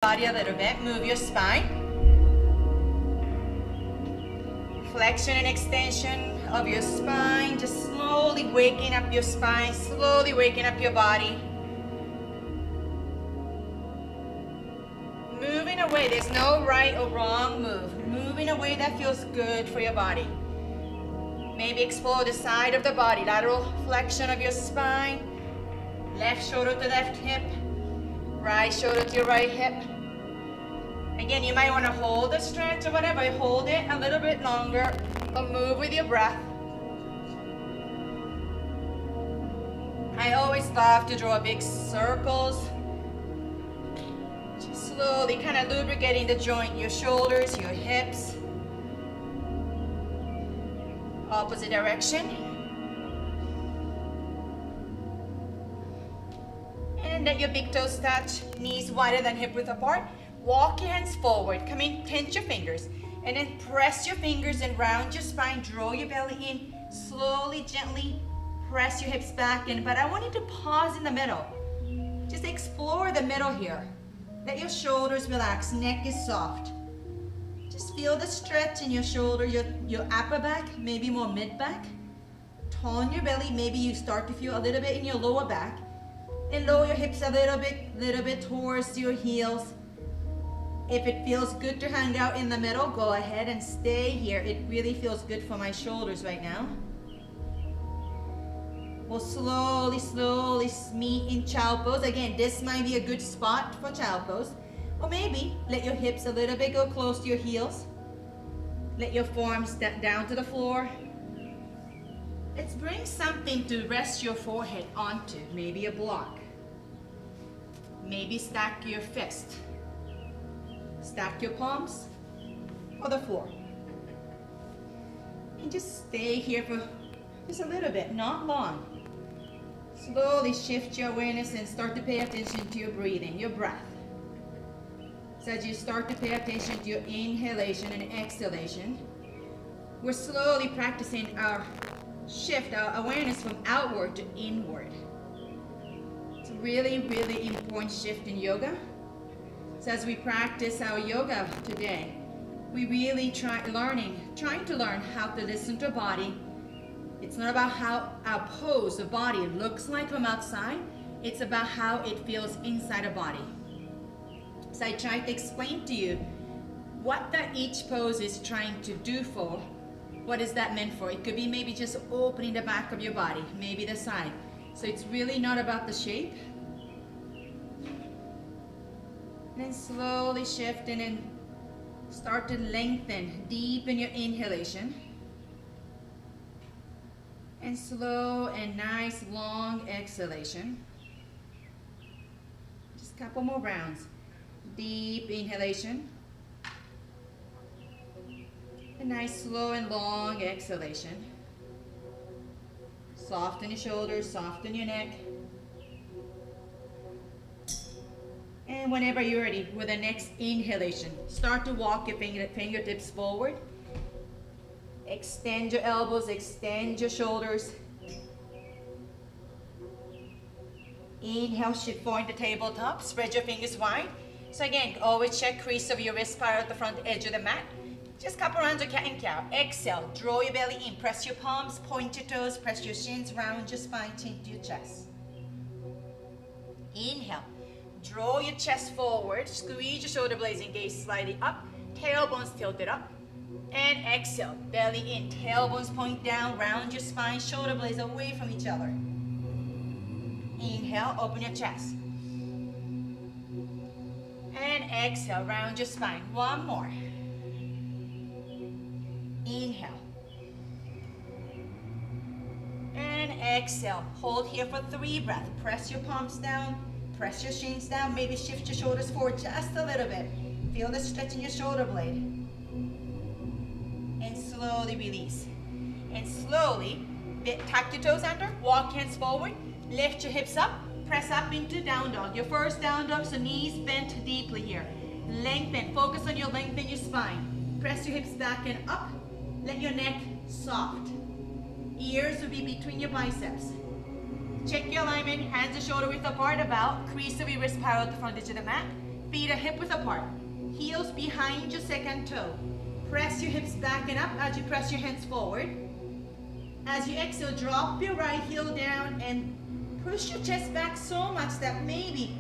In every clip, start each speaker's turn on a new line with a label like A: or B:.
A: Body a little bit. Move your spine. Flexion and extension of your spine. Just slowly waking up your spine. Slowly waking up your body. Moving away. There's no right or wrong move. Moving away that feels good for your body. Maybe explore the side of the body. Lateral flexion of your spine. Left shoulder to left hip. Right shoulder to your right hip. Again, you might want to hold the stretch or whatever. Hold it a little bit longer or move with your breath. I always love to draw big circles. Just slowly kind of lubricating the joint, your shoulders, your hips. Opposite direction. And let your big toes touch, knees wider than hip width apart. Walk your hands forward, come in, pinch your fingers, and then press your fingers and round your spine, draw your belly in, slowly, gently press your hips back in, but I want you to pause in the middle. Just explore the middle here. Let your shoulders relax, neck is soft. Just feel the stretch in your shoulder, your upper back, maybe more mid back. Tone your belly, maybe you start to feel a little bit in your lower back. And lower your hips a little bit towards your heels. If it feels good to hang out in the middle, go ahead and stay here. It really feels good for my shoulders right now. We'll slowly meet in child pose. Again, this might be a good spot for child pose. Or maybe let your hips a little bit go close to your heels. Let your forearms step down to the floor. Let's bring something to rest your forehead onto. Maybe a block. Maybe stack your fist. Stack your palms or the floor. And just stay here for just a little bit, not long. Slowly shift your awareness and start to pay attention to your breathing, your breath. So as you start to pay attention to your inhalation and exhalation, we're slowly practicing our shift, our awareness from outward to inward. It's a really, really important shift in yoga. So as we practice our yoga today, we really trying to learn how to listen to our body. It's not about how our pose, the body looks like from outside. It's about how it feels inside the body. So I try to explain to you what that each pose is trying to do for. What is that meant for? It could be maybe just opening the back of your body, maybe the side. So it's really not about the shape. And then slowly shift and then start to lengthen, deepen your inhalation. And slow and nice long exhalation. Just a couple more rounds. Deep inhalation. A nice slow and long exhalation. Soften your shoulders, soften your neck. And whenever you're ready, with the next inhalation, start to walk your fingertips forward. Extend your elbows, extend your shoulders. Inhale, shift forward to tabletop. Spread your fingers wide. So again, always check crease of your wrist prior at the front edge of the mat. Just a couple rounds of cat and cow. Exhale, draw your belly in. Press your palms, point your toes, press your shins, round your spine, chin to your chest. Inhale, draw your chest forward, squeeze your shoulder blades and gaze slightly up, tailbones tilted up. And exhale, belly in, tailbones point down, round your spine, shoulder blades away from each other. Inhale, open your chest. And exhale, round your spine. One more. Inhale. And exhale. Hold here for 3 breaths. Press your palms down. Press your shins down. Maybe shift your shoulders forward just a little bit. Feel the stretch in your shoulder blade. And slowly release. And slowly tuck your toes under. Walk hands forward. Lift your hips up. Press up into down dog. Your first down dog, so knees bent deeply here. Lengthen. Focus on your length in your spine. Press your hips back and up. Let your neck soft. Ears will be between your biceps. Check your alignment, hands and shoulder width apart about. Crease of your wrist parallel to the front edge of the mat. Feet are hip width apart. Heels behind your second toe. Press your hips back and up as you press your hands forward. As you exhale, drop your right heel down and push your chest back so much that maybe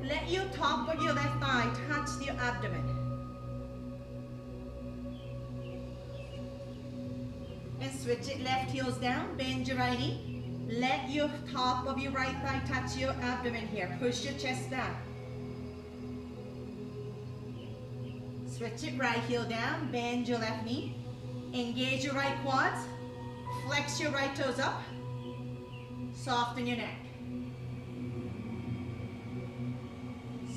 A: let your top of your left thigh touch your abdomen. And switch it, left heels down, bend your right knee. Let your top of your right thigh touch your abdomen here. Push your chest back. Switch it, right heel down, bend your left knee. Engage your right quads. Flex your right toes up. Soften your neck.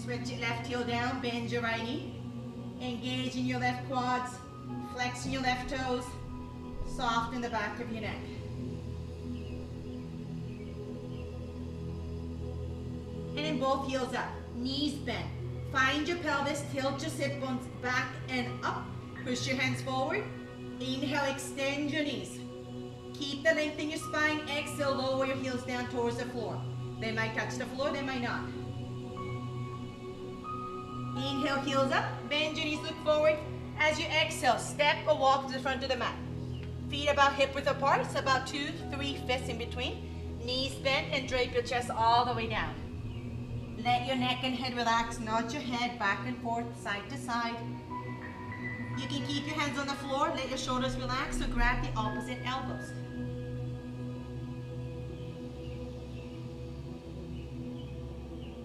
A: Switch it, left heel down, bend your right knee. Engage in your left quads. Flex in your left toes. Soften the back of your neck. And then both heels up, knees bent. Find your pelvis, tilt your sit bones back and up. Push your hands forward. Inhale, extend your knees. Keep the length in your spine. Exhale, lower your heels down towards the floor. They might touch the floor, they might not. Inhale, heels up. Bend your knees, look forward. As you exhale, step or walk to the front of the mat. Feet about hip width apart, it's about 2-3 fists in between. Knees bent and drape your chest all the way down. Let your neck and head relax, nod your head back and forth, side to side. You can keep your hands on the floor, let your shoulders relax, or grab the opposite elbows.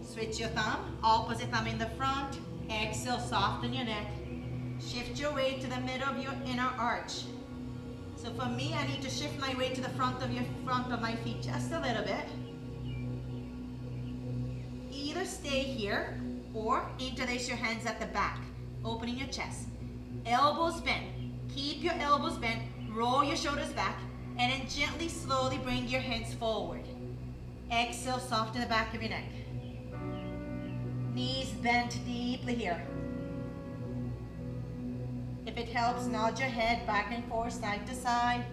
A: Switch your thumb, opposite thumb in the front. Exhale, soften your neck. Shift your weight to the middle of your inner arch. So for me, I need to shift my weight to the front of my feet just a little bit. Either stay here or interlace your hands at the back, opening your chest. Elbows bent. Keep your elbows bent, roll your shoulders back, and then gently, slowly bring your hands forward. Exhale, soften the back of your neck. Knees bent deeply here. If it helps, nod your head back and forth, side to side.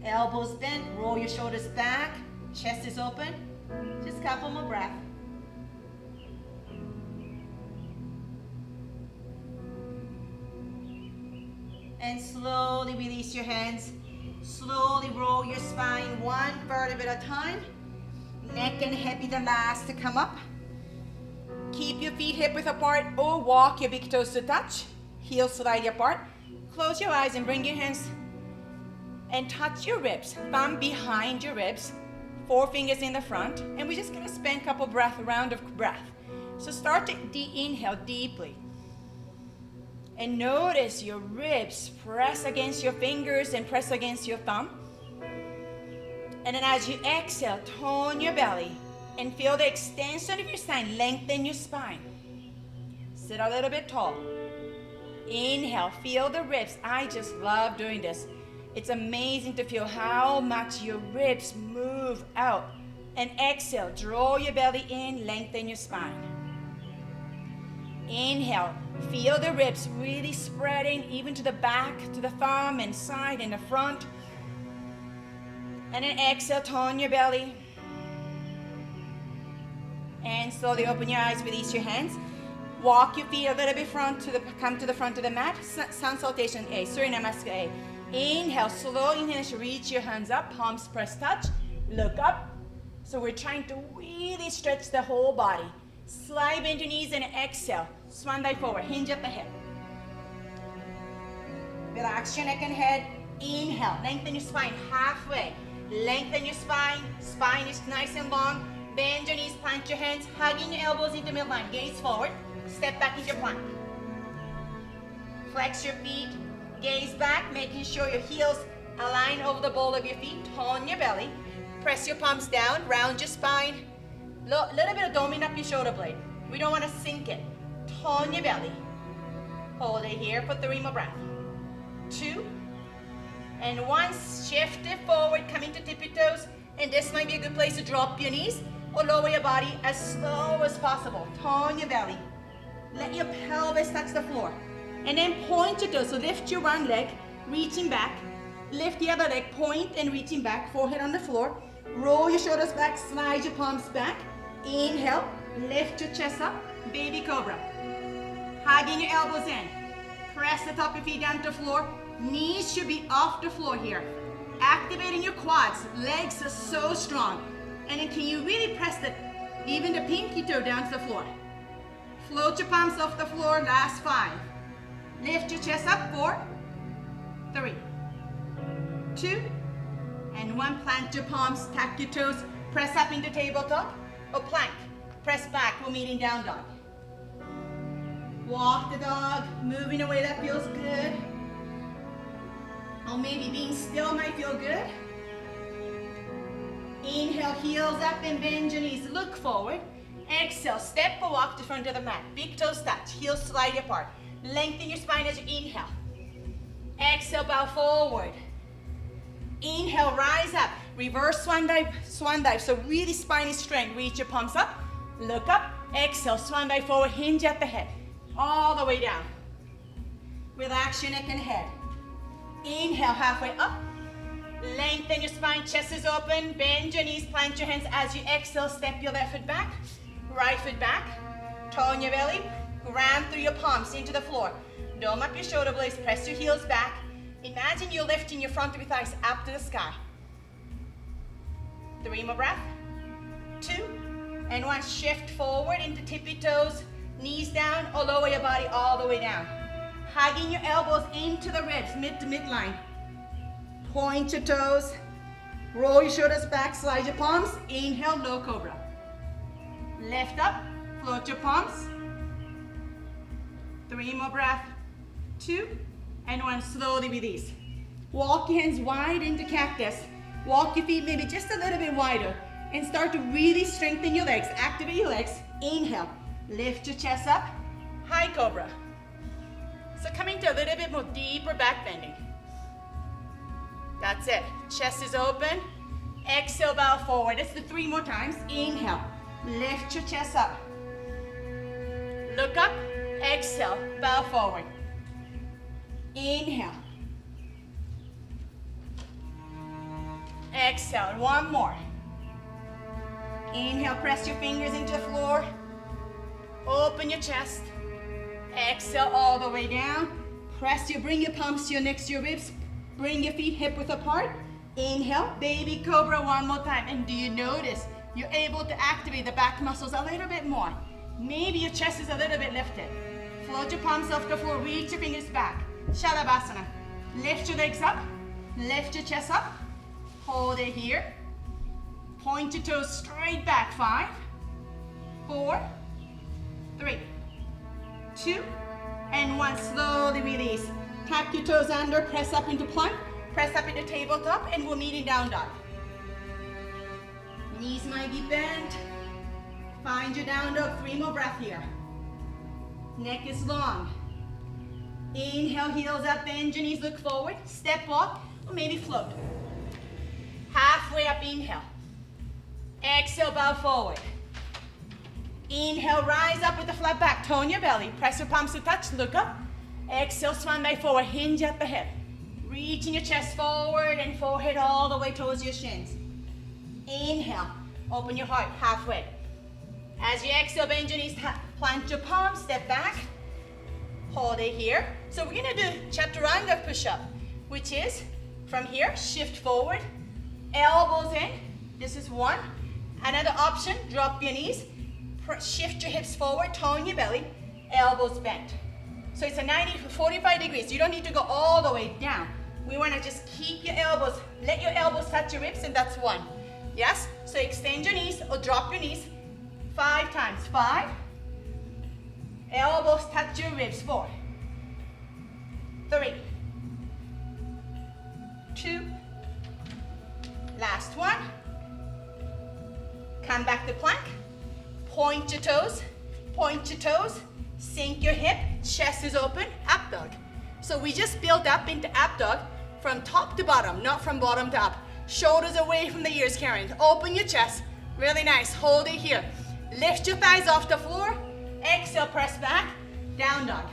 A: Elbows bent, roll your shoulders back, chest is open. Just a couple more breaths. And slowly release your hands. Slowly roll your spine one vertebra at a time. Neck and head be the last to come up. Keep your feet hip width apart or walk your big toes to touch. Heels slightly apart. Close your eyes and bring your hands and touch your ribs. Thumb behind your ribs. 4 fingers in the front. And we're just going to spend a couple round of breath. So start to inhale deeply. And notice your ribs press against your fingers and press against your thumb. And then as you exhale, tone your belly and feel the extension of your spine, lengthen your spine. Sit a little bit tall. Inhale, feel the ribs. I just love doing this. It's amazing to feel how much your ribs move out. And exhale, draw your belly in, lengthen your spine. Inhale, feel the ribs really spreading even to the back, to the thumb and side and the front. And then exhale, tone your belly. And slowly open your eyes, release your hands. Walk your feet a little bit come to the front of the mat. Sun salutation A, Surya Namaskar A. Inhale, slow inhalation, reach your hands up, palms press touch, look up. So we're trying to really stretch the whole body. Slide bend your knees and exhale. Swan dive forward, hinge at the hip. Relax your neck and head. Inhale, lengthen your spine halfway. Lengthen your spine. Spine is nice and long. Bend your knees, plant your hands, hugging your elbows into midline. Gaze forward. Step back into plank. Flex your feet. Gaze back, making sure your heels align over the ball of your feet. Tone your belly. Press your palms down. Round your spine. Little bit of doming up your shoulder blade. We don't want to sink it. Tone your belly. Hold it here for 3 more breaths. 2. And 1. Shift it forward, coming to tippy toes. And this might be a good place to drop your knees or lower your body as slow as possible. Tone your belly. Let your pelvis touch the floor. And then point your toes. So lift your one leg, reaching back. Lift the other leg, point and reaching back. Forehead on the floor. Roll your shoulders back, slide your palms back. Inhale, Lift your chest up, baby cobra. Hugging your elbows in. Press the top of your feet down to the floor. Knees should be off the floor here. Activating your quads. Legs are so strong. And then can you really press even the pinky toe down to the floor. Float your palms off the floor, last 5. Lift your chest up, 4, 3, 2, and 1. Plant your palms, tap your toes, press up into tabletop or plank. Press back, we're meeting down dog. Walk the dog, moving a way that feels good. Or maybe being still might feel good. Inhale, heels up and bend your knees. Look forward. Exhale, step or walk to front of the mat. Big toes touch, heels slide apart. Lengthen your spine as you inhale. Exhale, bow forward. Inhale, rise up. Reverse swan dive, swan dive. So really spiney strength. Reach your palms up, look up. Exhale, swan dive forward, hinge at the head. All the way down. Relax your neck and head. Inhale, halfway up. Lengthen your spine, chest is open. Bend your knees, plant your hands. As you exhale, step your left foot back, right foot back. Toe in your belly, ground through your palms into the floor. Dome up your shoulder blades, press your heels back. Imagine you're lifting your front of your thighs up to the sky. 3 more breath. 2, and 1. Shift forward into tippy toes, knees down, or lower your body all the way down. Hugging your elbows into the ribs, mid to midline. Point your toes, roll your shoulders back, slide your palms. Inhale, low cobra. Lift up, float your palms. 3 more breath. 2, and 1. Slowly release. Walk your hands wide into cactus. Walk your feet maybe just a little bit wider and start to really strengthen your legs. Activate your legs. Inhale, lift your chest up, high cobra. So coming to a little bit more deeper back bending. That's it. Chest is open. Exhale, bow forward. It's the 3 more times. Inhale, lift your chest up. Look up, exhale, bow forward. Inhale. Exhale, 1 more. Inhale, press your fingers into the floor. Open your chest. Exhale all the way down. Bring your palms to your next to your ribs. Bring your feet hip width apart. Inhale, baby cobra 1 more time. And do you notice you're able to activate the back muscles a little bit more? Maybe your chest is a little bit lifted. Float your palms off the floor, reach your fingers back. Shalabhasana. Lift your legs up, lift your chest up. Hold it here. Point your toes straight back. 5, 4, 3, 2, and 1. Slowly release. Tap your toes under, press up into plank, press up into tabletop, and we're meeting down dog. Knees might be bent. Find your down dog. 3 more breaths here. Neck is long. Inhale, heels up, bend your knees, look forward, step walk, or maybe float. Halfway up, inhale. Exhale, bow forward. Inhale, rise up with the flat back, toe in your belly, press your palms to touch, look up. Exhale, swan dive forward, hinge at the hip. Reaching your chest forward and forehead all the way towards your shins. Inhale, open your heart halfway. As you exhale, bend your knees, plant your palms, step back. Hold it here. So we're gonna do chaturanga push-up, which is from here, shift forward, elbows in. This is 1. Another option, drop your knees, shift your hips forward, toe in your belly, elbows bent. So it's a 45 degrees. You don't need to go all the way down. We wanna just keep your elbows, let your elbows touch your ribs, and that's 1. Yes? So extend your knees or drop your knees 5 times. 5. Elbows touch your ribs. 4, 3, 2. Last 1. Come back to plank. Point your toes. Point your toes. Sink your hip. Chest is open. Up dog. So we just built up into up dog from top to bottom, not from bottom to up. Shoulders away from the ears, Karen. Open your chest. Really nice. Hold it here. Lift your thighs off the floor. Exhale, press back. Down dog.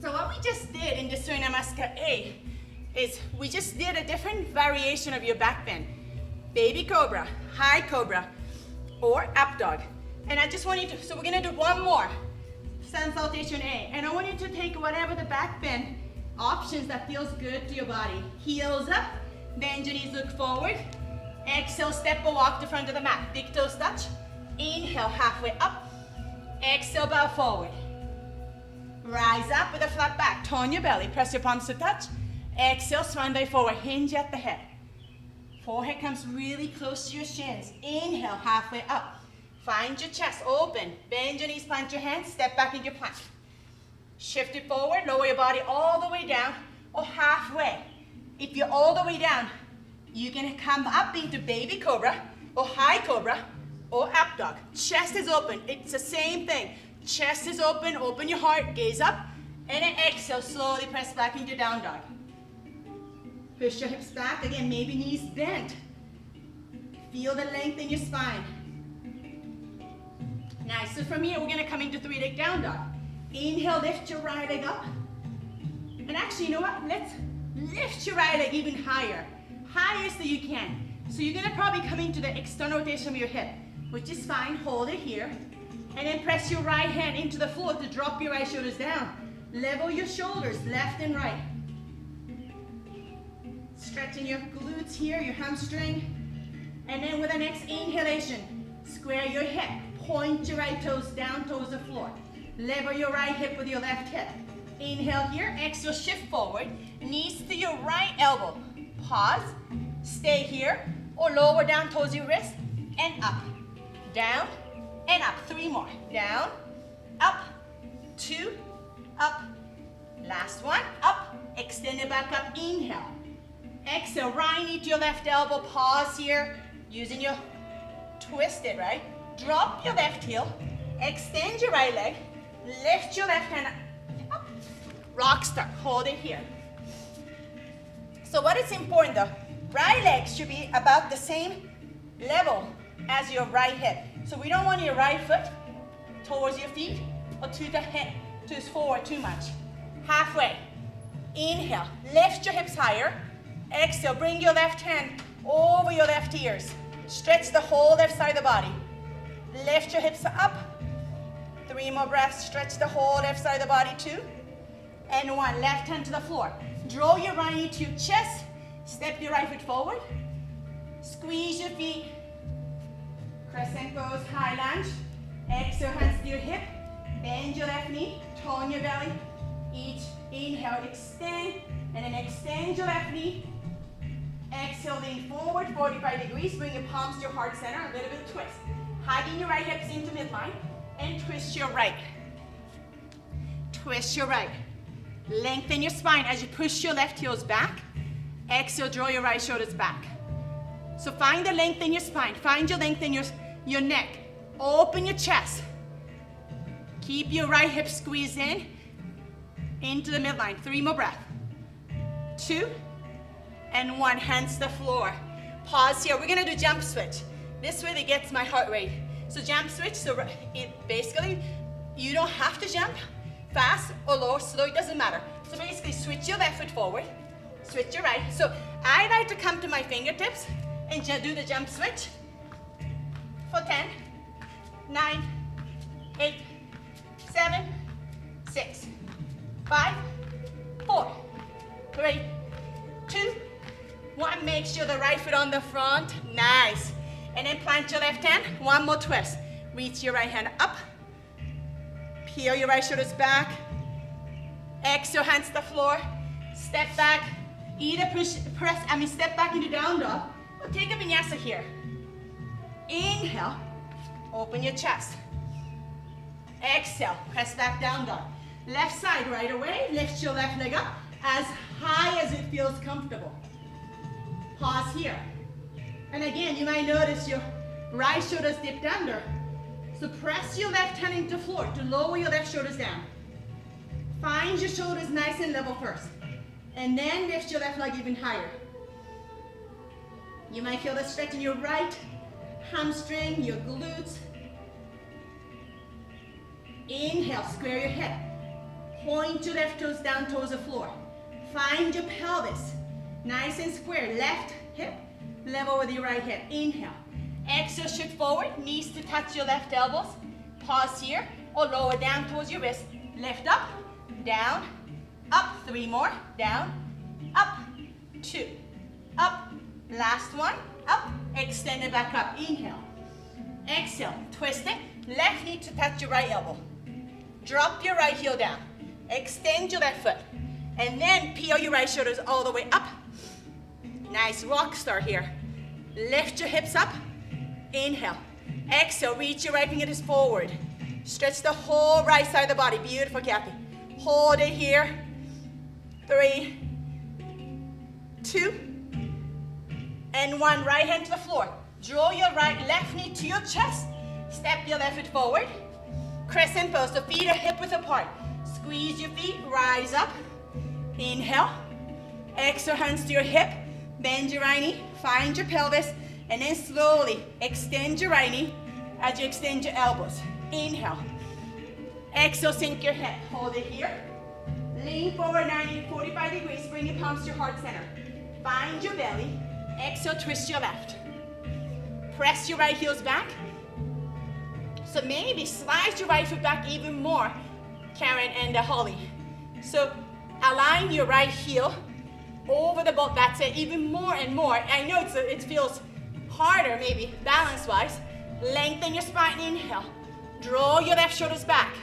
A: So what we just did in the Surya Namaskar A is we just did a different variation of your back bend. Baby cobra, high cobra. or up dog. And I just want you to, so we're gonna do one more. Sun salutation A. And I want you to take whatever the back bend options that feels good to your body. Heels up, bend your knees, look forward. Exhale, step or walk to front of the mat. Big toes touch. Inhale, halfway up. Exhale, bow forward. Rise up with a flat back. Turn your belly, press your palms to touch. Exhale, swan dive forward, hinge at the head. Forehead comes really close to your shins. Inhale, halfway up. Find your chest open. Bend your knees, plant your hands, step back into your plank. Shift it forward, lower your body all the way down or halfway. If you're all the way down, you can come up into baby cobra or high cobra or up dog. Chest is open. It's the same thing. Chest is open, open your heart, gaze up, and then exhale, slowly press back into down dog. Push your hips back, again, maybe knees bent. Feel the length in your spine. Nice, so from here, we're gonna come into three-leg down dog. Inhale, lift your right leg up. And actually, you know what? Let's lift your right leg even higher. Highest that you can. So you're gonna probably come into the external rotation of your hip, which is fine, hold it here. And then press your right hand into the floor to drop your right shoulders down. Level your shoulders, left and right. Stretching your glutes here, your hamstring. And then with the next inhalation, square your hip. Point your right toes down towards the floor. Lever your right hip with your left hip. Inhale here, exhale, shift forward. Knees to your right elbow. Pause, stay here, or lower down towards your wrist, and up. Down, and up. Three more. Down, up, two, up. Last one, up. Extend it back up, inhale. Exhale, right knee to your left elbow. Pause here, using your twisted, right? Drop your left heel, extend your right leg, lift your left hand up. Rock start, hold it here. So what is important though, right leg should be about the same level as your right hip. So we don't want your right foot towards your feet or to the head, to forward too much. Halfway, inhale, lift your hips higher. Exhale, bring your left hand over your left ears. Stretch the whole left side of the body. Lift your hips up. Three more breaths. Stretch the whole left side of the body, two. And one. Left hand to the floor. Draw your right knee to your chest. Step your right foot forward. Squeeze your feet. Crescent pose, high lunge. Exhale, hands to your hip. Bend your left knee. Turn your belly. Each inhale, extend. And then extend your left knee. Exhale, lean forward, 45 degrees. Bring your palms to your heart center. A little bit of twist. Hugging your right hips into midline. And twist your right. Twist your right. Lengthen your spine as you push your left heels back. Exhale, draw your right shoulders back. So find the length in your spine. Find your length in your neck. Open your chest. Keep your right hip squeezed in. Into the midline. Three more breaths. Two. And one. Hands to the floor. Pause here. We're going to do jump switch. This really gets my heart rate. So jump switch. So basically, you don't have to jump fast or low, slow. It doesn't matter. So basically, switch your left foot forward. Switch your right. So I like to come to my fingertips and do the jump switch for 10, 9, 8, 7, 6, 5, 4, 3, 2, 1. Make sure the right foot on the front. Nice. And then plant your left hand. One more twist. Reach your right hand up. Peel your right shoulders back. Exhale, hands to the floor. Step back. Either step back into down dog or take a vinyasa here. Inhale, open your chest. Exhale, press back down dog. Left side right away. Lift your left leg up as high as it feels comfortable. Pause here. And again, you might notice your right shoulders dipped under. So press your left hand into the floor to lower your left shoulders down. Find your shoulders nice and level first. And then lift your left leg even higher. You might feel the stretch in your right hamstring, your glutes. Inhale, square your hip. Point your left toes down towards the floor. Find your pelvis. Nice and square. Left hip level with your right hip. Inhale. Exhale, shift forward, knees to touch your left elbows. Pause here, or lower down towards your wrist. Lift up, down, up, 3 more, down, up, 2, up, last one, up, extend it back up, inhale. Exhale, twist it, left knee to touch your right elbow. Drop your right heel down, extend your left foot, and then peel your right shoulders all the way up. Nice rock star here. Lift your hips up, inhale. Exhale, reach your right fingertips forward. Stretch the whole right side of the body. Beautiful, Kathy. Hold it here. 3, 2, and 1. Right hand to the floor. Draw your left knee to your chest. Step your left foot forward. Crescent pose, so feet are hip width apart. Squeeze your feet, rise up. Inhale. Exhale, hands to your hip. Bend your right knee, find your pelvis, and then slowly extend your right knee as you extend your elbows. Inhale. Exhale, sink your head. Hold it here. Lean forward 90, 45 degrees. Bring your palms to your heart center. Find your belly. Exhale, twist your left. Press your right heels back. So maybe slide your right foot back even more, Karen and Holly. So align your right heel over the boat, that's it, even more and more. I know it feels harder maybe, balance-wise. Lengthen your spine, inhale. Draw your left shoulders back.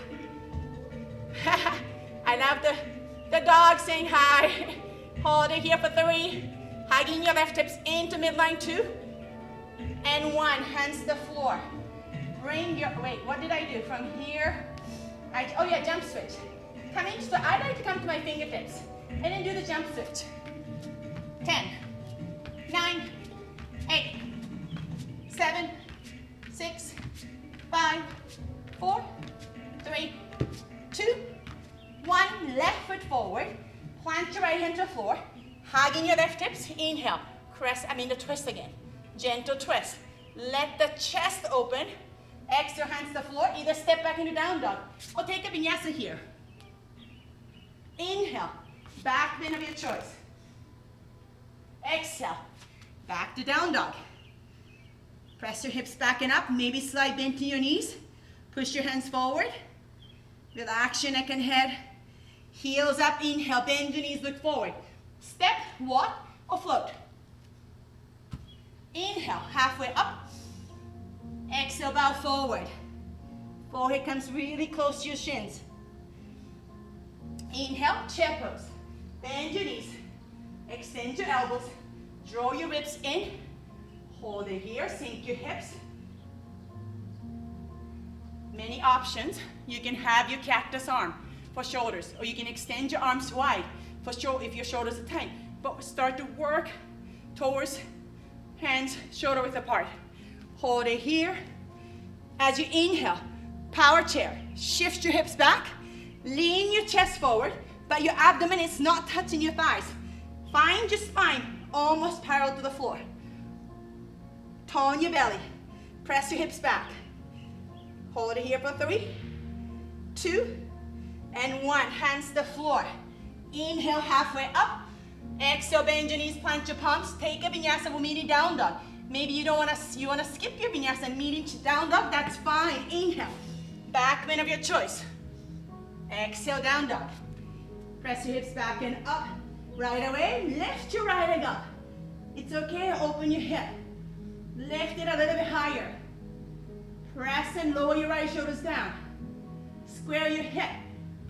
A: I love the dog saying hi. Hold it here for 3. Hugging your left hips into midline, 2. And 1, hands to the floor. Bring your, wait, what did I do? From here, oh yeah, jump switch. Coming, so I like to come to my fingertips and then do the jump switch. 10, 9, 8, 7, 6, 5, 4, 3, 2, 1. Left foot forward. Plant your right hand to the floor. Hugging your left hips. Inhale. The twist again. Gentle twist. Let the chest open. Exhale, hands to the floor. Either step back into down dog or take a vinyasa here. Inhale. Back bend of your choice. Exhale, back to down dog. Press your hips back and up, maybe slight bend to your knees. Push your hands forward. Relax your neck and head. Heels up, inhale, bend your knees, look forward. Step, walk, or float. Inhale, halfway up. Exhale, bow forward. Forehead comes really close to your shins. Inhale, chair pose. Bend your knees. Extend your elbows, draw your ribs in, hold it here, sink your hips. Many options. You can have your cactus arm for shoulders, or you can extend your arms wide for if your shoulders are tight. But start to work towards hands shoulder width apart. Hold it here. As you inhale, power chair. Shift your hips back, lean your chest forward, but your abdomen is not touching your thighs. Find your spine almost parallel to the floor. Tone your belly. Press your hips back. Hold it here for 3, 2, and 1. Hands to the floor. Inhale, halfway up. Exhale, bend your knees, plant your palms. Take a vinyasa, we'll meet in down dog. Maybe you want to skip your vinyasa and meet into down dog, that's fine. Inhale. Back bend of your choice. Exhale, down dog. Press your hips back and up. Right away, lift your right leg up. It's okay, open your hip. Lift it a little bit higher. Press and lower your right shoulders down. Square your hip.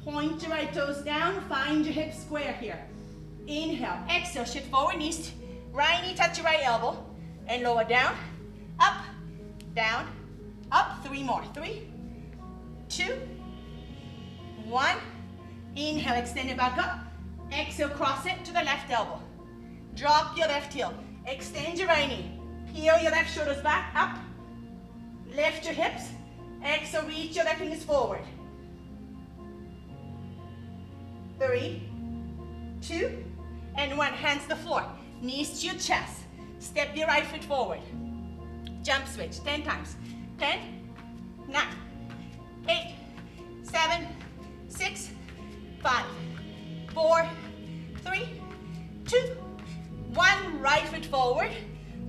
A: Point your right toes down. Find your hip square here. Inhale, exhale, shift forward, knees. Right knee touch your right elbow. And lower down, up, down, up. 3 more. 3, 2, 1. Inhale, extend it back up. Exhale, cross it to the left elbow. Drop your left heel. Extend your right knee. Peel your left shoulders back, up. Lift your hips. Exhale, reach your left fingers forward. 3, 2, and 1. Hands to the floor. Knees to your chest. Step your right foot forward. Jump switch 10 times. 10, 9, 8, 7, 6, 5, 4, 3, 2, 1. Right foot forward.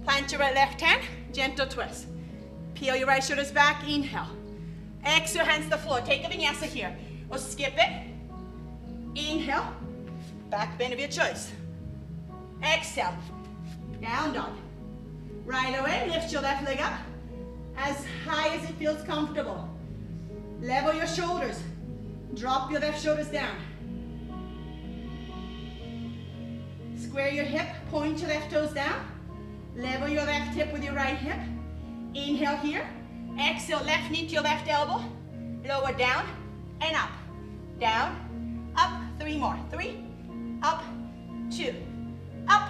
A: Plant your right left hand. Gentle twist. Peel your right shoulders back, inhale. Exhale, hands to the floor. Take a vinyasa here. Or skip it. Inhale. Back bend of your choice. Exhale. Down dog. Right away, lift your left leg up as high as it feels comfortable. Level your shoulders. Drop your left shoulders down. Square your hip, point your left toes down. Level your left hip with your right hip. Inhale here. Exhale, left knee to your left elbow. Lower down and up. Down, up, 3 more. 3, up, 2, up,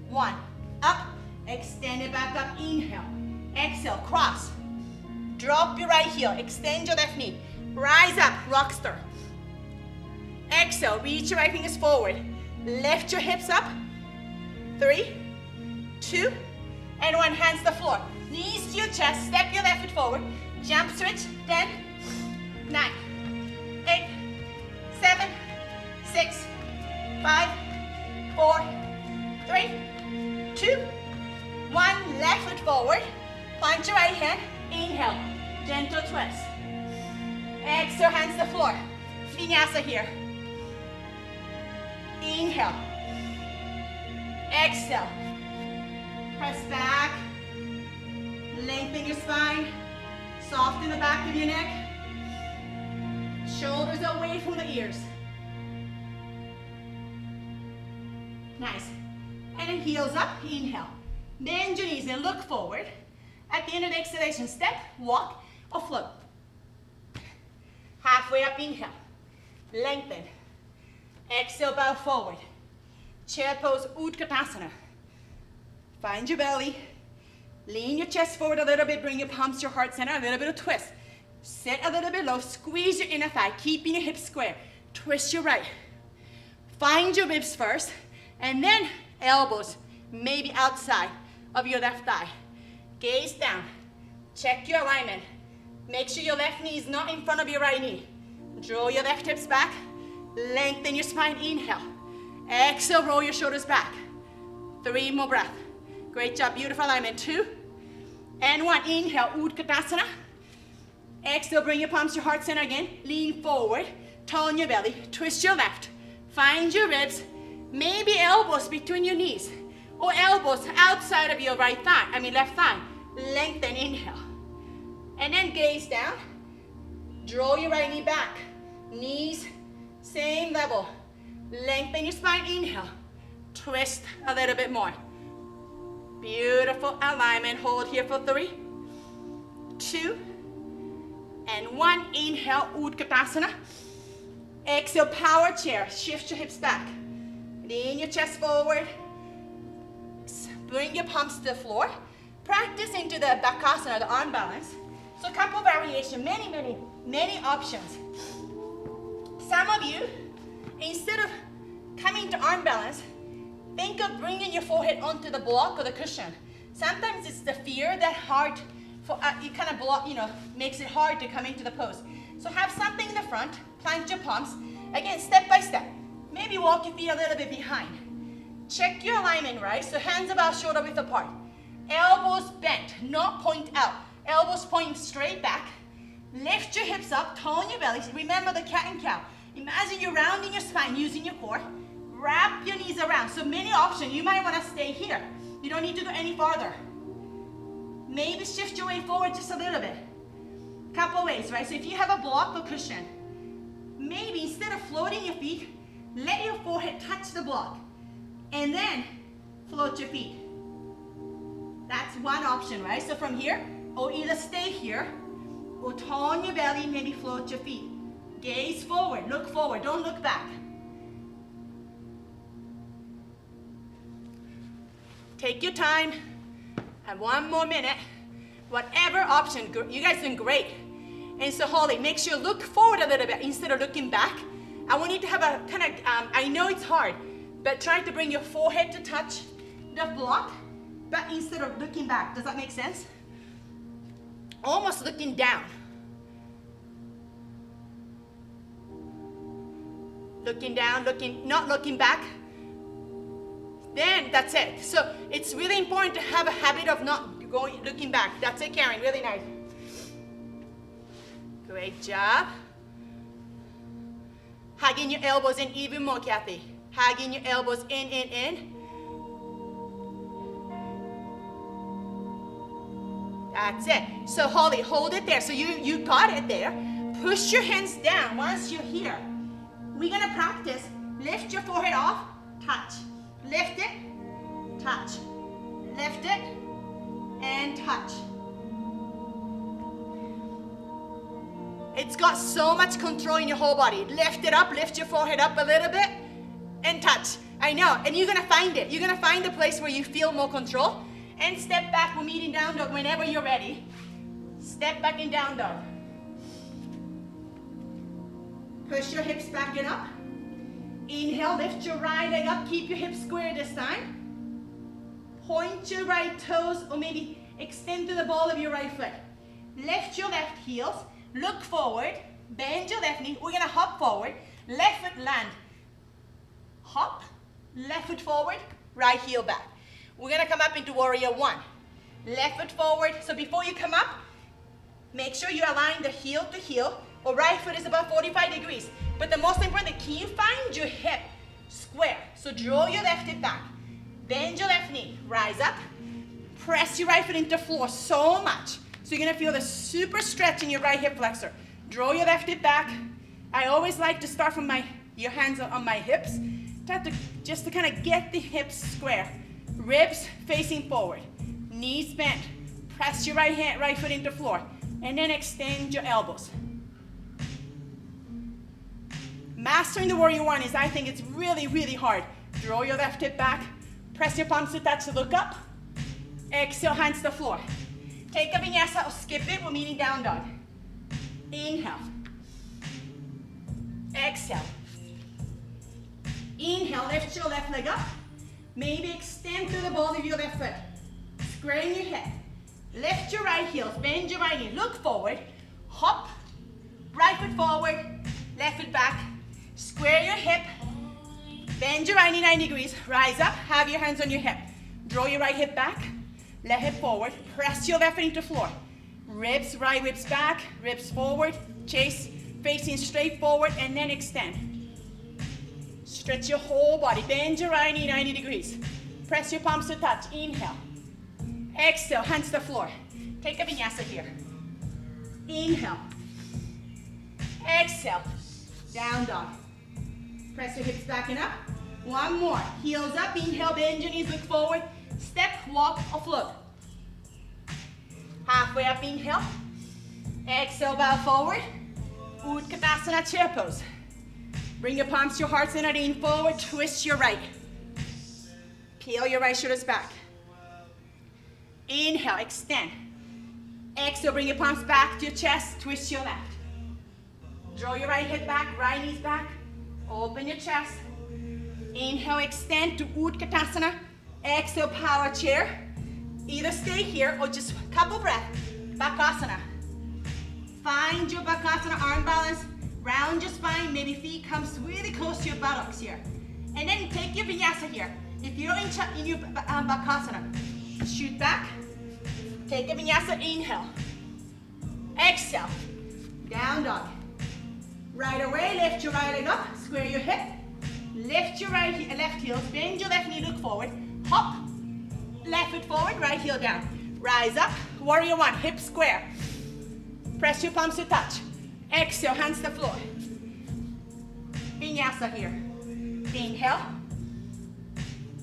A: 1, up. Extend it back up, inhale. Exhale, cross. Drop your right heel, extend your left knee. Rise up, rockster. Exhale, reach your right fingers forward. Lift your hips up. 3, 2, and 1, hands to the floor. Knees to your chest, step your left foot forward. Jump switch, 10, 9, 8, 7, 6, 5, 4, 3, 2, 1. Left foot forward. Punch your right hand. Inhale. Gentle twist. Exhale, hands to the floor. Vinyasa here. Inhale. Exhale. Press back. Lengthen your spine. Soften the back of your neck. Shoulders away from the ears. Nice. And then heels up. Inhale. Bend your knees and look forward. At the end of the exhalation, step, walk, or float. Halfway up, inhale. Lengthen. Exhale, bow forward. Chair pose, Utkatasana. Find your belly. Lean your chest forward a little bit. Bring your palms to your heart center. A little bit of twist. Sit a little bit low. Squeeze your inner thigh. Keeping your hips square. Twist your right. Find your ribs first. And then elbows, maybe outside of your left thigh. Gaze down. Check your alignment. Make sure your left knee is not in front of your right knee. Draw your left hips back. Lengthen your spine. Inhale. Exhale, roll your shoulders back. 3 more breaths. Great job. Beautiful alignment. 2 and 1. Inhale, Utkatasana. Exhale, bring your palms to your heart center again. Lean forward. Tone your belly. Twist your left. Find your ribs. Maybe elbows between your knees. Or elbows outside of your right thigh. Left thigh. Lengthen. Inhale. And then gaze down. Draw your right knee back. Knees, same level. Lengthen your spine. Inhale. Twist a little bit more. Beautiful alignment. Hold here for 3, 2, and 1. Inhale, Utkatasana. Exhale, power chair. Shift your hips back. Lean your chest forward. Bring your palms to the floor. Practice into the Bakasana, the arm balance. So a couple variations, many options. Some of you, instead of coming to arm balance, think of bringing your forehead onto the block or the cushion. Sometimes it's the fear that hard, you kind of block, makes it hard to come into the pose. So have something in the front, plant your palms. Again, step by step. Maybe walk your feet a little bit behind. Check your alignment, right? So hands about shoulder width apart. Elbows bent, not point out. Elbows point straight back. Lift your hips up, tone your belly. Remember the cat and cow. Imagine you're rounding your spine using your core. Wrap your knees around. So many options. You might want to stay here. You don't need to go any farther. Maybe shift your way forward just a little bit. Couple ways, right? So if you have a block or cushion, maybe instead of floating your feet, let your forehead touch the block. And then float your feet. That's one option, right? So from here, or either stay here, or tone your belly, maybe float your feet. Gaze forward, look forward, don't look back. Take your time, and 1 more minute. Whatever option, you guys are doing great. And so Holly, make sure you look forward a little bit instead of looking back. I want you to have a kind of, I know it's hard, but try to bring your forehead to touch the block, but instead of looking back. Does that make sense? Almost looking down. Looking down, not looking back. Then that's it. So it's really important to have a habit of not Going, looking back. That's it, Karen. Really nice. Great job. Hugging your elbows in even more, Kathy. Hugging your elbows in. That's it. So Holly, hold it there. So you got it there. Push your hands down once you're here. We're gonna practice. Lift your forehead off, touch. Lift it, touch. Lift it, and touch. It's got so much control in your whole body. Lift it up, lift your forehead up a little bit, and touch. I know, and you're gonna find it. You're gonna find the place where you feel more control. And step back, we're meeting down dog whenever you're ready. Step back in down dog. Push your hips back and up. Inhale, lift your right leg up, keep your hips square this time. Point your right toes or maybe extend to the ball of your right foot. Lift your left heels, look forward, bend your left knee. We're gonna hop forward, left foot land. Hop, left foot forward, right heel back. We're gonna come up into warrior one. Left foot forward, so before you come up, make sure you align the heel to heel, or right foot is about 45 degrees. But the most important, can you find your hip square? So draw your left hip back, bend your left knee, rise up, press your right foot into the floor so much. So you're gonna feel the super stretch in your right hip flexor. Draw your left hip back. I always like to start from your hands on my hips, just to kind of get the hips square. Ribs facing forward, knees bent. Press your right foot into the floor, and then extend your elbows. Mastering the warrior one is, I think it's really, really hard. Draw your left hip back, press your palms to touch, look up. Exhale, hands to the floor. Take a vinyasa or skip it, we're meeting down dog. Inhale. Exhale. Inhale, lift your left leg up. Maybe extend through the ball of your left foot. Squaring your head. Lift your right heels, bend your right knee, look forward. Hop, right foot forward, left foot back. Square your hip, bend your right knee 90 degrees, rise up, have your hands on your hip. Draw your right hip back, left hip forward, press your left foot into the floor. Ribs, right ribs back, ribs forward, chase, facing straight forward, and then extend. Stretch your whole body, bend your right knee 90 degrees. Press your palms to touch, inhale. Exhale, hands to the floor. Take a vinyasa here. Inhale. Exhale, down dog. Press your hips back and up. One more, heels up, inhale, bend your knees, look forward. Step, walk, or float. Halfway up, inhale. Exhale, bow forward. Utkatasana, chair pose. Bring your palms to your heart center, lean forward, twist your right. Peel your right shoulders back. Inhale, extend. Exhale, bring your palms back to your chest, twist your left. Draw your right hip back, right knees back. Open your chest. Inhale, extend to Utkatasana. Exhale, power chair. Either stay here or just a couple breaths. Bakasana. Find your Bakasana arm balance. Round your spine, maybe feet comes really close to your buttocks here. And then take your vinyasa here. If you're in your Bakasana, shoot back. Take a vinyasa, inhale. Exhale, down dog. Right away, lift your right leg up, square your hip. Lift your left heel, bend your left knee, look forward. Hop, left foot forward, right heel down. Rise up, warrior one, hip square. Press your palms to touch. Exhale, hands to the floor. Vinyasa here. Inhale.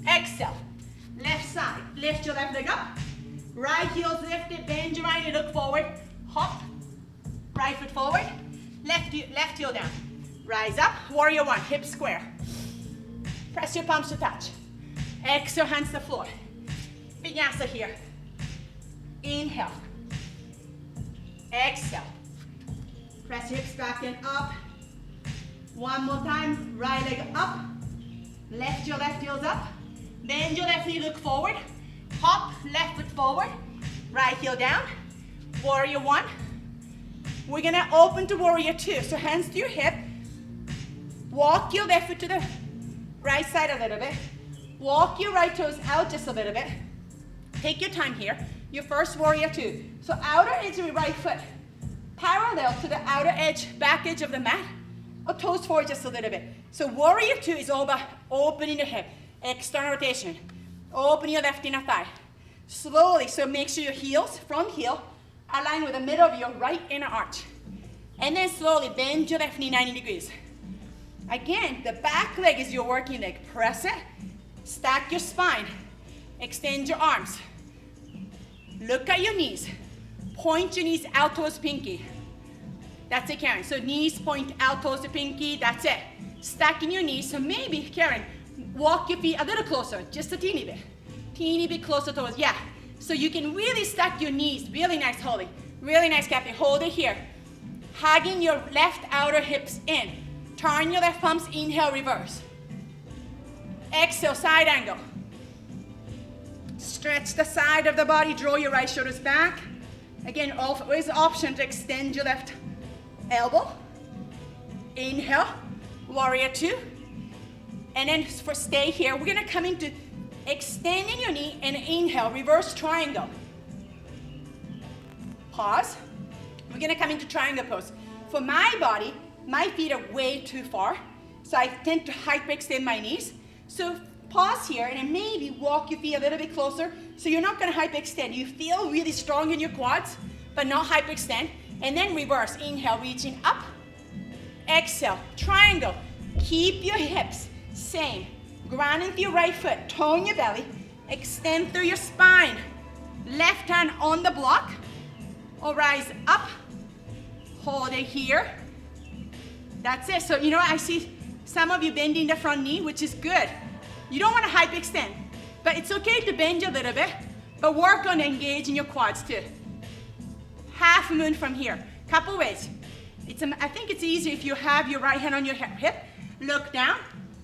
A: Exhale. Left side. Lift your left leg up. Right heel's lifted. Bend your right knee. Look forward. Hop. Right foot forward. Left heel down. Rise up. Warrior one. Hip square. Press your palms to touch. Exhale, hands to the floor. Vinyasa here. Inhale. Exhale. Press your hips back and up. One more time. Right leg up. Left your left heels up. Bend your left knee, look forward. Hop, left foot forward. Right heel down. Warrior one. We're gonna open to warrior two. So hands to your hip. Walk your left foot to the right side a little bit. Walk your right toes out just a little bit. Take your time here. your first warrior two. So outer edge of your right foot, parallel to the outer edge, back edge of the mat, or toes forward just a little bit. So warrior two is all about opening the hip, external rotation. Open your left inner thigh. Slowly, so make sure your heels, front heel, align with the middle of your right inner arch. And then slowly bend your left knee 90 degrees. Again, the back leg is your working leg. Press it, stack your spine, extend your arms. Look at your knees. Point your knees out towards pinky. That's it, Karen. So knees point out towards the pinky, that's it. Stacking your knees, so maybe, Karen, walk your feet a little closer, just a teeny bit closer towards, yeah. So you can really stack your knees, really nice, Holly. Really nice, Kathy, hold it here. Hugging your left outer hips in. Turn your left palms, inhale, reverse. Exhale, side angle. Stretch the side of the body, draw your right shoulders back. Again, always an option to extend your left elbow. Inhale, warrior two. And then for stay here, we're gonna come into extending your knee and inhale, reverse triangle. Pause. We're gonna come into triangle pose. For my body, my feet are way too far, so I tend to hyperextend my knees. So pause here and then maybe walk your feet a little bit closer so you're not gonna hyperextend. You feel really strong in your quads, but not hyperextend. And then reverse, inhale, reaching up. Exhale, triangle. Keep your hips same. Grounding through your right foot, tone your belly, extend through your spine. Left hand on the block, or rise up. Hold it here. That's it. So you know what, I see some of you bending the front knee, which is good. You don't want to hyperextend, but it's okay to bend a little bit, but work on engaging your quads too. Half moon from here. Couple ways. I think it's easier if you have your right hand on your hip, look down.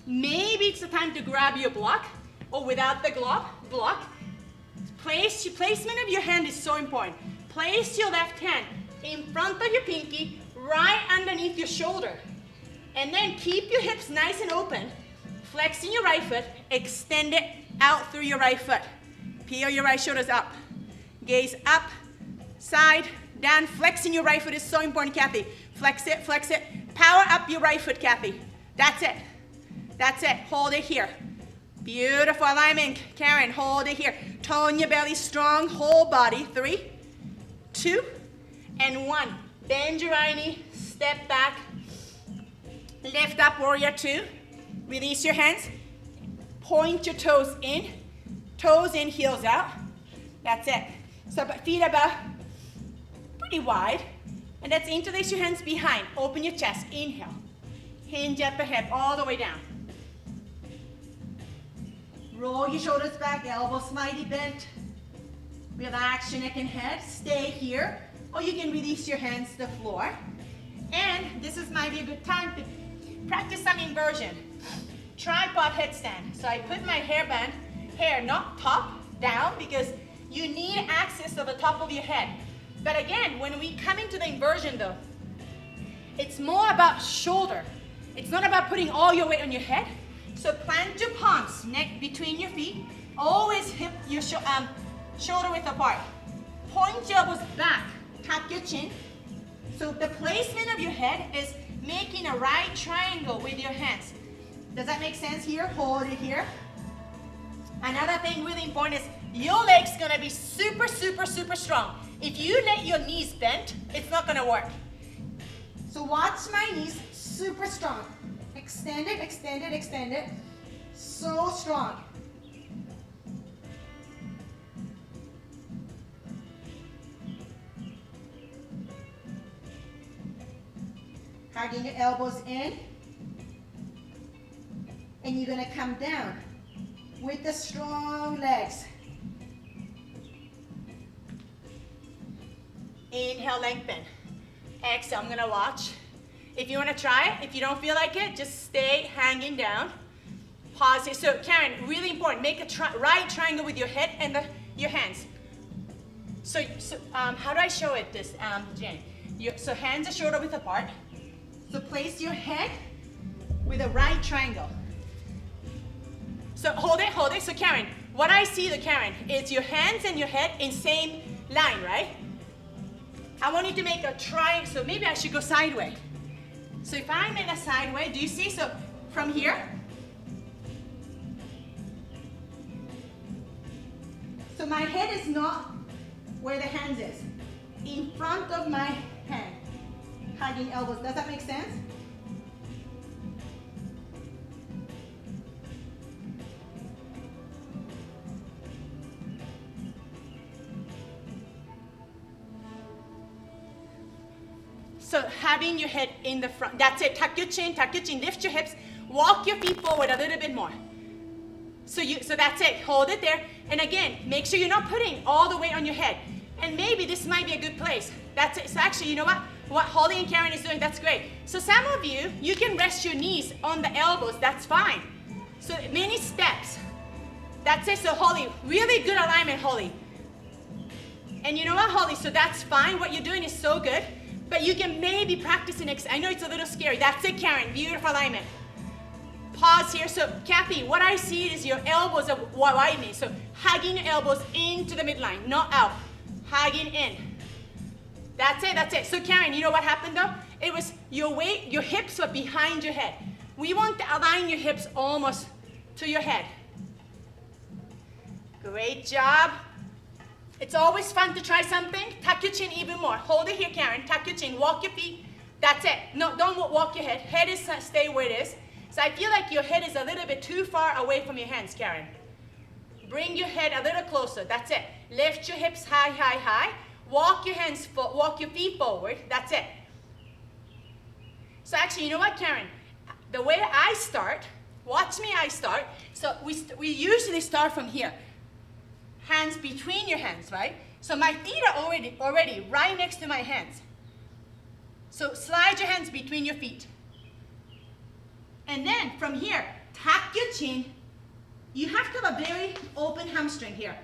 A: Maybe it's the time to grab your block, or without the block. Placement of your hand is so important. Place your left hand in front of your pinky, right underneath your shoulder. And then keep your hips nice and open. Flexing your right foot, extend it out through your right foot. Peel your right shoulders up. Gaze up, side, down. Flexing your right foot is so important, Kathy. Flex it, flex it. Power up your right foot, Kathy. That's it. That's it. Hold it here. Beautiful alignment, Karen. Hold it here. Tone your belly strong, whole body. 3, 2, and 1. Bend your right knee, step back. Lift up, warrior two. Release your hands. Point your toes in, heels out. That's it. So feet above, pretty wide. And that's interlace your hands behind. Open your chest, inhale. Hinge at the hip, all the way down. Roll your shoulders back, elbows slightly bent. Relax your neck and head, stay here. Or you can release your hands to the floor. And this might be a good time to practice some inversion. Tripod headstand. So I put my hair not top, down, because you need access to the top of your head. But again, when we come into the inversion though, it's more about shoulder. It's not about putting all your weight on your head. So plant your palms, neck between your feet. Always hip your shoulder width apart. Point your elbows back, tuck your chin. So the placement of your head is making a right triangle with your hands. Does that make sense here? Hold it here. Another thing really important is your leg's gonna be super, super, super strong. If you let your knees bend, it's not gonna work. So watch my knees, super strong. Extend it, extend it, extend it. So strong. Hugging your elbows in. And you're gonna come down with the strong legs. Inhale, lengthen. Exhale, I'm gonna watch. If you wanna try it, if you don't feel like it, just stay hanging down. Pause here. So Karen, really important, make a right triangle with your head and your hands. So how do I show it this, Jen? So hands are shoulder width apart. So place your head with a right triangle. So hold it. So Karen, what I see, the Karen, is your hands and your head in same line, right? I want you to make a triangle, so maybe I should go sideways. So if I'm in a sideways, do you see? So from here, so my head is not where the hands is. In front of my hand, hugging elbows. Does that make sense? So having your head in the front, that's it. Tuck your chin, lift your hips, walk your feet forward a little bit more. So that's it, hold it there. And again, make sure you're not putting all the weight on your head. And maybe this might be a good place. That's it. So actually, you know what Holly and Karen is doing, that's great. So some of you, you can rest your knees on the elbows, that's fine. So many steps. That's it. So Holly, really good alignment, Holly. And you know what, Holly, so that's fine. What you're doing is so good. But you can maybe practice the next. I know it's a little scary. That's it, Karen. Beautiful alignment. Pause here. So, Kathy, what I see is your elbows are widening. So, hugging your elbows into the midline, not out. Hugging in. That's it, that's it. So, Karen, you know what happened though? It was your weight, your hips were behind your head. We want to align your hips almost to your head. Great job. It's always fun to try something. Tuck your chin even more. Hold it here, Karen. Tuck your chin. Walk your feet. That's it. No, don't walk your head. Head is stay where it is. So I feel like your head is a little bit too far away from your hands, Karen. Bring your head a little closer. That's it. Lift your hips high, high, high. Walk your feet forward. That's it. So actually, you know what, Karen? The way I start, watch me, I start. So we usually start from here. Hands between your hands, right? So my feet are already right next to my hands. So slide your hands between your feet. And then from here, tuck your chin. You have to have a very open hamstring here.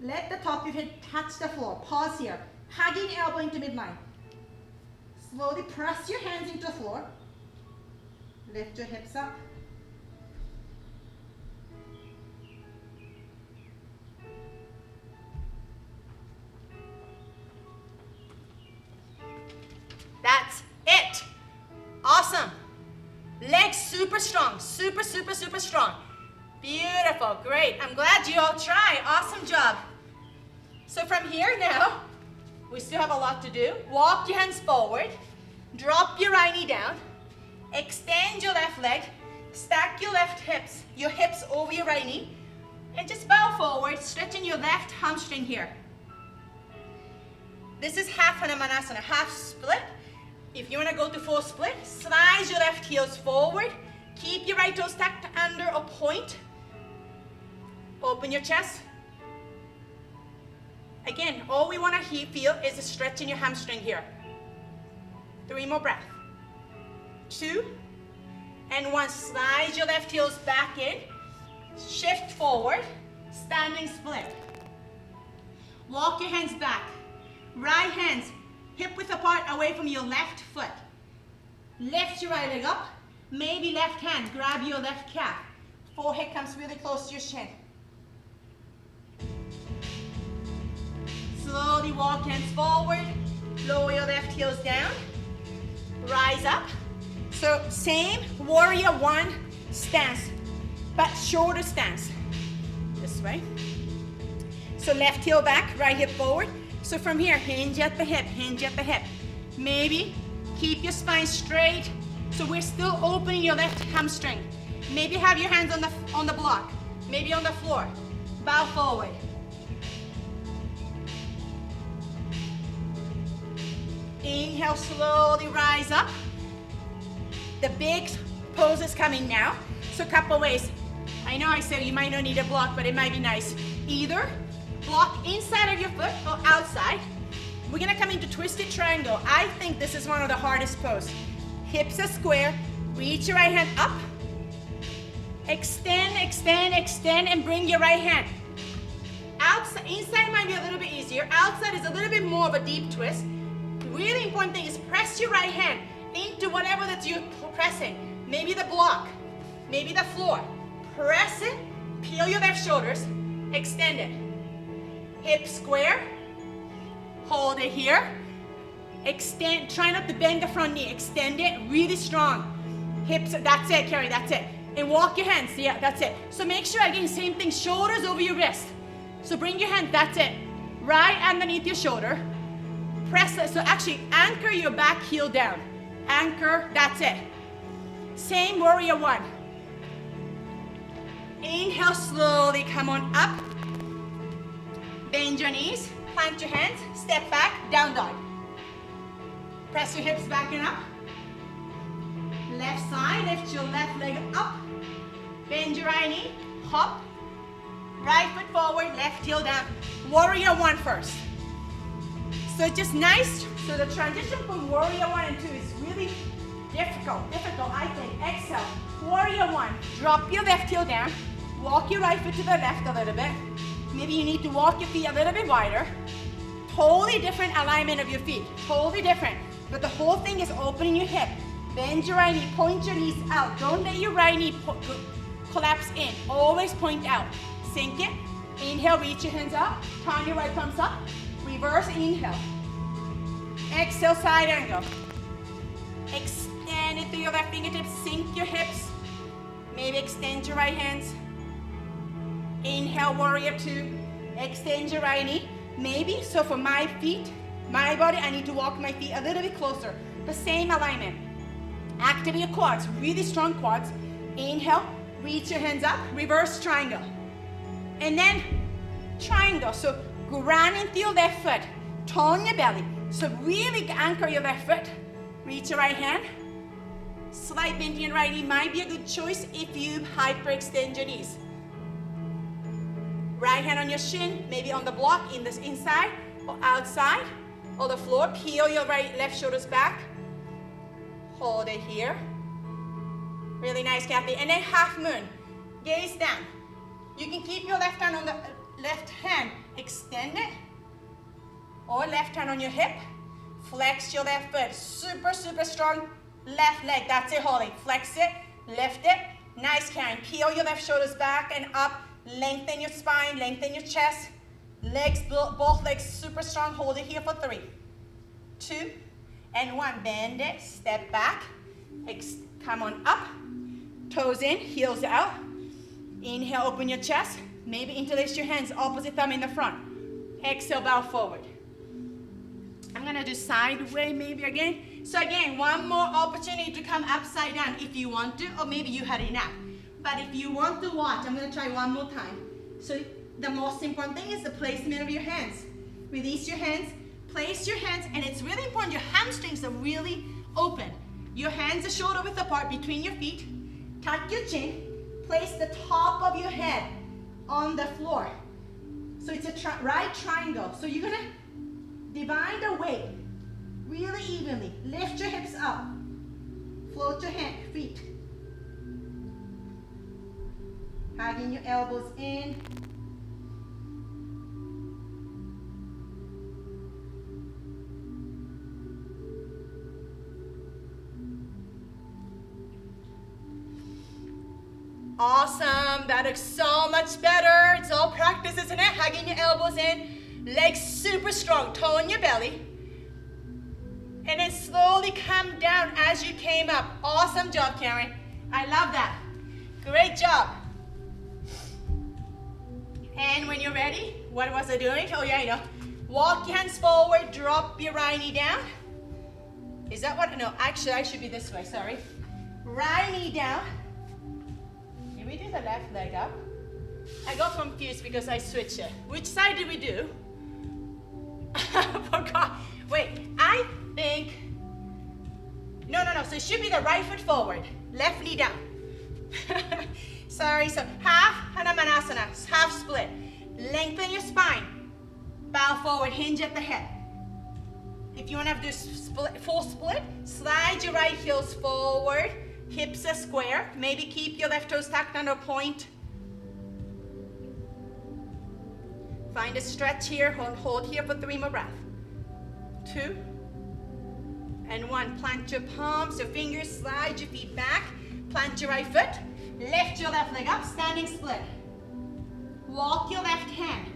A: Let the top of your head touch the floor. Pause here. Hugging elbow into midline. Slowly press your hands into the floor. Lift your hips up. That's it. Awesome. Legs super strong. Super, super, super strong. Beautiful. Great. I'm glad you all tried. Awesome job. So from here now, we still have a lot to do. Walk your hands forward. Drop your right knee down. Extend your left leg. Stack your hips over your right knee. And just bow forward, stretching your left hamstring here. This is half Hanumanasana, half split. If you want to go to full split, slide your left heels forward. Keep your right toes tucked under a point. Open your chest. Again, all we want to feel is a stretch in your hamstring here. 3 more breaths. 2 and 1. Slide your left heels back in. Shift forward. Standing split. Walk your hands back. Right hands hip width apart away from your left foot. Lift your right leg up. Maybe left hand, grab your left calf. Forehead comes really close to your chin. Slowly walk hands forward. Lower your left heels down. Rise up. So same warrior 1 stance, but shorter stance. This way. So left heel back, right hip forward. So from here, hinge at the hip, hinge at the hip. Maybe keep your spine straight. So we're still opening your left hamstring. Maybe have your hands on the block. Maybe on the floor. Bow forward. Inhale, slowly rise up. The big pose is coming now. So a couple ways. I know I said you might not need a block, but it might be nice. Either block inside of your foot or outside. We're gonna come into twisted triangle. I think this is one of the hardest poses. Hips are square. Reach your right hand up. Extend, extend, extend, and bring your right hand. Outside, inside might be a little bit easier. Outside is a little bit more of a deep twist. The really important thing is press your right hand into whatever that you're pressing. Maybe the block, maybe the floor. Press it Peel your left shoulders, extend it. Hip square, hold it here. Extend, try not to bend the front knee, extend it really strong. Hips, that's it, Carrie, that's it. And walk your hands, yeah, that's it. So make sure, again, same thing, shoulders over your wrist. So bring your hand, that's it. Right underneath your shoulder. Press it, so actually anchor your back heel down. Anchor, that's it. Same warrior one. Inhale, slowly come on up. Bend your knees, plant your hands, step back, down dog. Press your hips back and up. Left side, lift your left leg up. Bend your right knee, hop. Right foot forward, left heel down. Warrior one first. So it's just nice. So the transition from warrior one and two is really difficult, I think. Exhale, warrior one. Drop your left heel down. Walk your right foot to the left a little bit. Maybe you need to walk your feet a little bit wider. Totally different alignment of your feet. Totally different. But the whole thing is opening your hip. Bend your right knee, point your knees out. Don't let your right knee collapse in. Always point out. Sink it. Inhale, reach your hands up. Turn your right thumbs up. Reverse, inhale. Exhale, side angle. Extend it through your left fingertips. Sink your hips. Maybe extend your right hands. Inhale, warrior two. Extend your right knee. Maybe, so for my feet, my body, I need to walk my feet a little bit closer. The same alignment. Activate your quads, really strong quads. Inhale, reach your hands up, reverse triangle. And then triangle, so ground into your left foot, turn your belly. So really anchor your left foot, reach your right hand. Slight bend in your right knee might be a good choice if you hyperextend your knees. Right hand on your shin, maybe on the block, in this inside or outside or the floor. Peel your left shoulders back. Hold it here. Really nice, Kathy. And then half moon. Gaze down. You can keep your left hand on the left hand. Extend it. Or left hand on your hip. Flex your left foot. Super, super strong left leg. That's it, Holly. Flex it. Lift it. Nice, Karen. Peel your left shoulders back and up. Lengthen your spine. Lengthen your chest. Legs, both legs super strong. Hold it here for 3, 2, and 1. Bend it. Step back. Come on up. Toes in. Heels out. Inhale, open your chest. Maybe interlace your hands. Opposite thumb in the front. Exhale, bow forward. I'm going to do sideway maybe again. So again, one more opportunity to come upside down if you want to, or maybe you had enough. But if you want to watch, I'm going to try one more time. So the most important thing is the placement of your hands. Release your hands, place your hands, and it's really important your hamstrings are really open. Your hands are shoulder width apart between your feet. Tuck your chin, place the top of your head on the floor. So it's a right triangle. So you're gonna divide the weight really evenly. Lift your hips up, float your feet. Hugging your elbows in. Awesome, that looks so much better. It's all practice, isn't it? Hugging your elbows in, legs super strong, toe in your belly. And then slowly come down as you came up. Awesome job, Karen. I love that. Great job. And when you're ready, what was I doing? Oh yeah, I know. Walk your hands forward, drop your right knee down. Is that what? No, actually I should be this way, sorry. Right knee down. Did we do the left leg up? I got confused because I switched it. Which side did we do? I forgot. Wait, I think, no, so it should be the right foot forward, left knee down. Sorry, so half Hanumanasana, half split. Lengthen your spine. Bow forward, hinge at the head. If you want to do full split, slide your right heels forward, hips are square. Maybe keep your left toes tucked under a point. Find a stretch here, hold here for 3 more breaths. 2 and 1. Plant your palms, your fingers, slide your feet back. Plant your right foot. Lift your left leg up, standing split. Walk your left hand,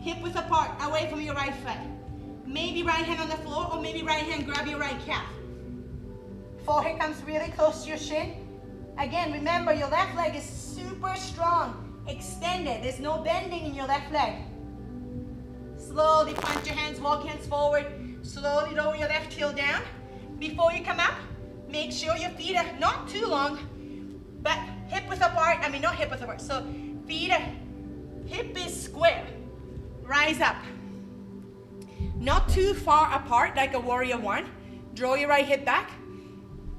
A: hip width apart, away from your right foot. Maybe right hand on the floor, or maybe right hand grab your right calf. Forehead comes really close to your shin. Again, remember your left leg is super strong, extended. There's no bending in your left leg. Slowly plant your hands, walk hands forward. Slowly lower your left heel down. Before you come up, make sure your feet are not too long, but hip width apart. I mean, not hip width apart. So feet are, hip is square. Rise up. Not too far apart like a warrior one. Draw your right hip back.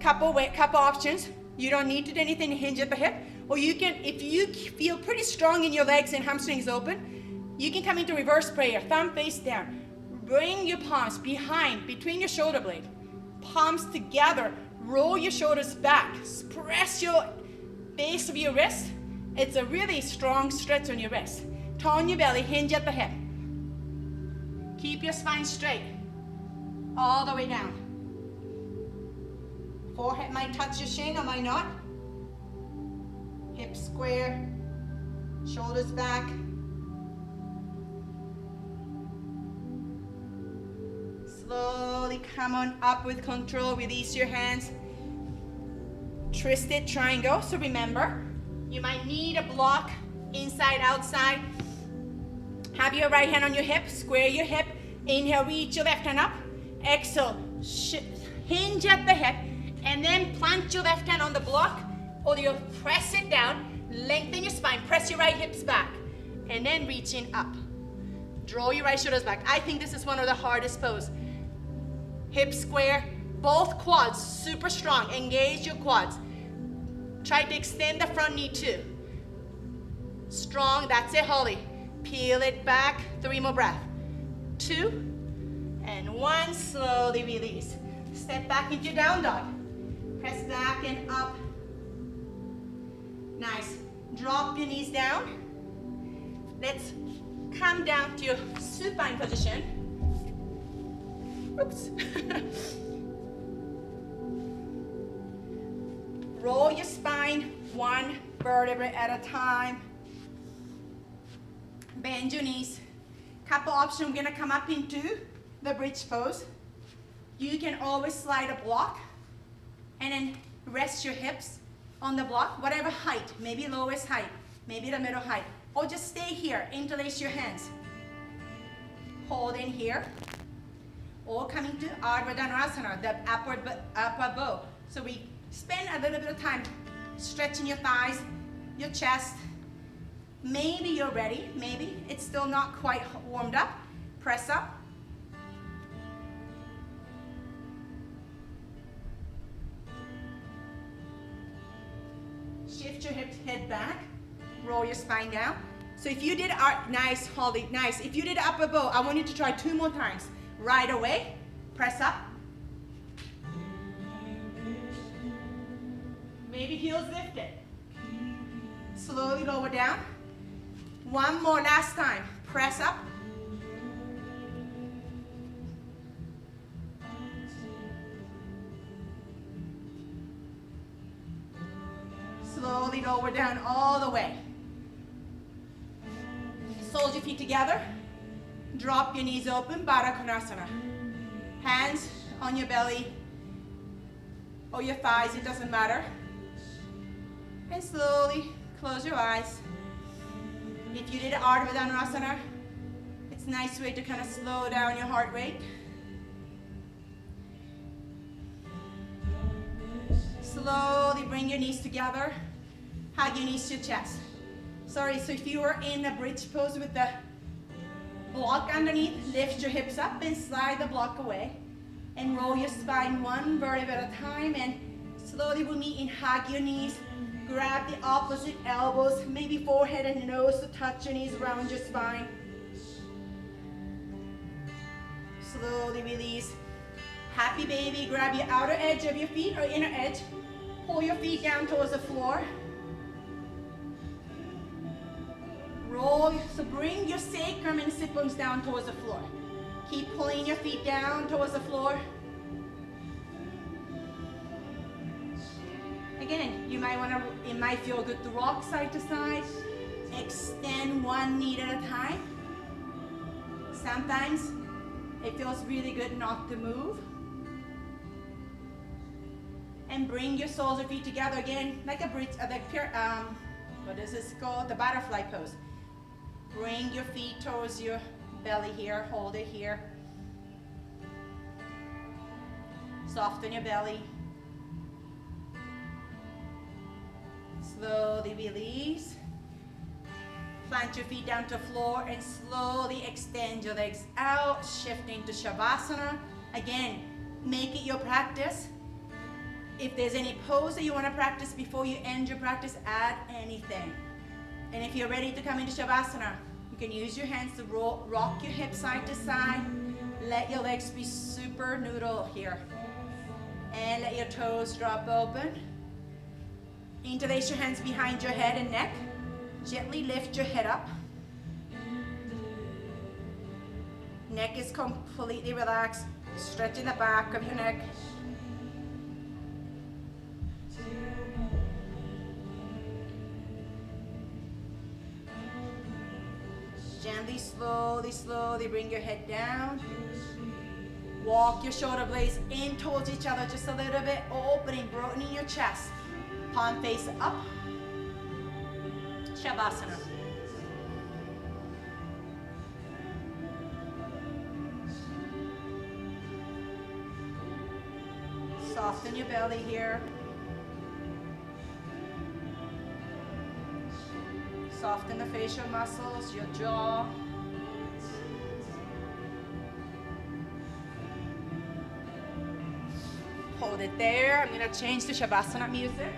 A: Couple options. You don't need to do anything to hinge at the hip. Or you can, if you feel pretty strong in your legs and hamstrings open, you can come into reverse prayer. Thumb face down. Bring your palms behind, between your shoulder blade. Palms together. Roll your shoulders back. Press your base of your wrist. It's a really strong stretch on your wrist. Tone your belly, hinge at the hip. Keep your spine straight. All the way down. Forehead might touch your shin or might not. Hips square. Shoulders back. Slowly come on up with control. Release your hands. Twisted triangle. So remember, you might need a block inside, outside. Have your right hand on your hip. Square your hip. Inhale, reach your left hand up. Exhale, hinge at the hip. And then plant your left hand on the block. Or you'll press it down. Lengthen your spine. Press your right hips back. And then reaching up. Draw your right shoulders back. I think this is one of the hardest poses. Hips square. Both quads super strong. Engage your quads. Try to extend the front knee too. Strong. That's it, Holly. Peel it back. 3 more breaths. 2 and 1. Slowly release. Step back into down dog. Press back and up. Nice. Drop your knees down. Let's come down to your supine position. Oops. Roll your spine 1 vertebrae at a time. Bend your knees. Couple options. We're gonna come up into the bridge pose. You can always slide a block and then rest your hips on the block, whatever height, maybe lowest height, maybe the middle height, or just stay here, interlace your hands. Hold in here, or coming to Ardha Dhanurasana, the upward bow. So we spend a little bit of time stretching your thighs, your chest. Maybe you're ready, maybe it's still not quite warmed up. Press up. Shift your hips, head back. Roll your spine down. So if you did, nice, Holly, nice. If you did upper bow, I want you to try 2 more times. Right away, press up. Maybe heels lifted. Slowly lower down. 1 more, last time. Press up. Slowly lower down all the way. Soldier feet together. Drop your knees open, Baddha Konasana. Hands on your belly or your thighs, it doesn't matter. And slowly close your eyes. If you did Ardha Dhanurasana, it's a nice way to kind of slow down your heart rate. Slowly bring your knees together. Hug your knees to your chest. Sorry, so if you were in a bridge pose with the block underneath, lift your hips up and slide the block away. And roll your spine 1 vertebrae at a time. And slowly we'll meet and hug your knees. Grab the opposite elbows, maybe forehead and nose to touch your knees around your spine. Slowly release. Happy baby, grab your outer edge of your feet or inner edge. Pull your feet down towards the floor. Roll, so bring your sacrum and sit bones down towards the floor. Keep pulling your feet down towards the floor. Again, it might feel good to rock side to side extend one knee at a time. Sometimes it feels really good not to move. And bring your soles of feet together again, like a what is this called? The butterfly pose. Bring your feet towards your belly here, hold it here. Soften your belly. Slowly release. Plant your feet down to the floor and slowly extend your legs out, shifting to Shavasana. Again, make it your practice. If there's any pose that you want to practice before you end your practice, add anything. And if you're ready to come into Shavasana, you can use your hands to rock your hips side to side. Let your legs be super noodle here. And let your toes drop open. Interlace your hands behind your head and neck. Gently lift your head up. Neck is completely relaxed. Stretching the back of your neck. Gently, slowly, slowly bring your head down. Walk your shoulder blades in towards each other just a little bit, opening, broadening your chest. Palm face up. Shavasana. Soften your belly here. Soften the facial muscles, your jaw. Hold it there. I'm going to change to Shavasana music.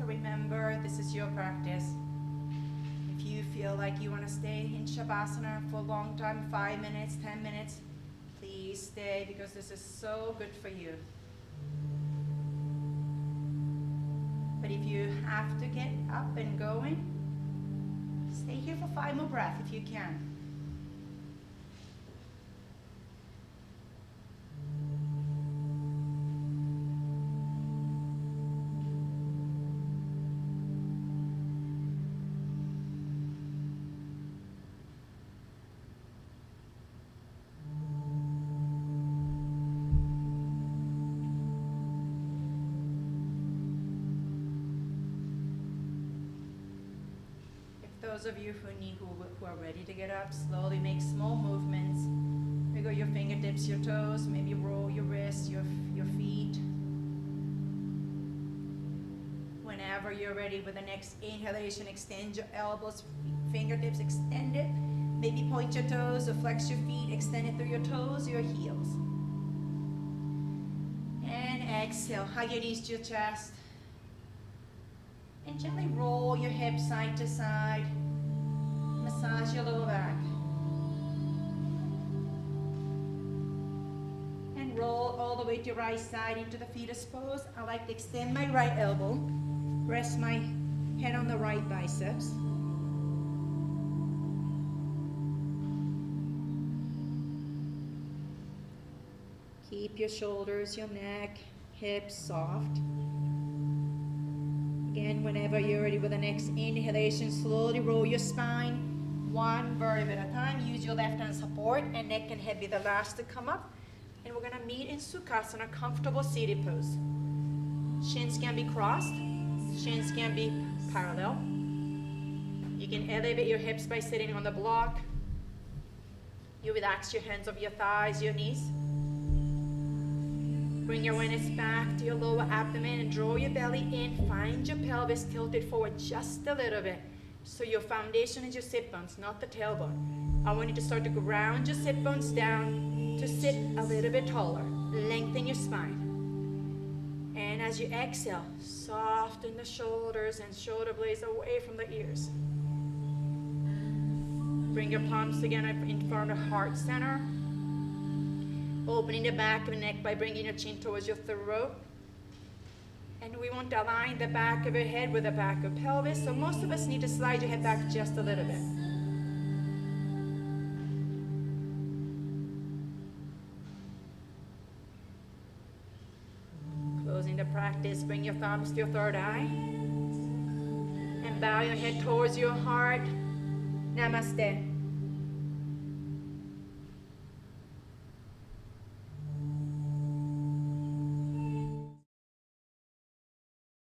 A: Remember, this is your practice. If you feel like you want to stay in Shavasana for a long time, 5 minutes, 10 minutes, please stay because this is so good for you. But if you have to get up and going, stay here for 5 more breaths if you can. Those of you who are ready to get up, slowly make small movements. Wiggle your fingertips, your toes, maybe roll your wrists, your feet. Whenever you're ready with the next inhalation, extend your elbows, fingertips extended. Maybe point your toes or flex your feet, extend it through your toes, your heels. And exhale, hug your knees to your chest. And gently roll your hips side to side. Massage your lower back. And roll all the way to your right side into the fetus pose. I like to extend my right elbow. Rest my head on the right biceps. Keep your shoulders, your neck, hips soft. Again, whenever you're ready with the next inhalation, slowly roll your spine. One vertebra at a time. Use your left hand support, and neck and head be the last to come up. And we're going to meet in Sukhasana, comfortable seated pose. Shins can be crossed. Shins can be parallel. You can elevate your hips by sitting on the block. You relax your hands over your thighs, your knees. Bring your awareness back to your lower abdomen and draw your belly in. Find your pelvis tilted forward just a little bit. So your foundation is your sit bones, not the tailbone. I want you to start to ground your sit bones down to sit a little bit taller. Lengthen your spine. And as you exhale, soften the shoulders and shoulder blades away from the ears. Bring your palms together in front of heart center. Opening the back of the neck by bringing your chin towards your throat. And we want to align the back of your head with the back of pelvis. So most of us need to slide your head back just a little bit. Closing the practice, bring your thumbs to your third eye. And bow your head towards your heart. Namaste.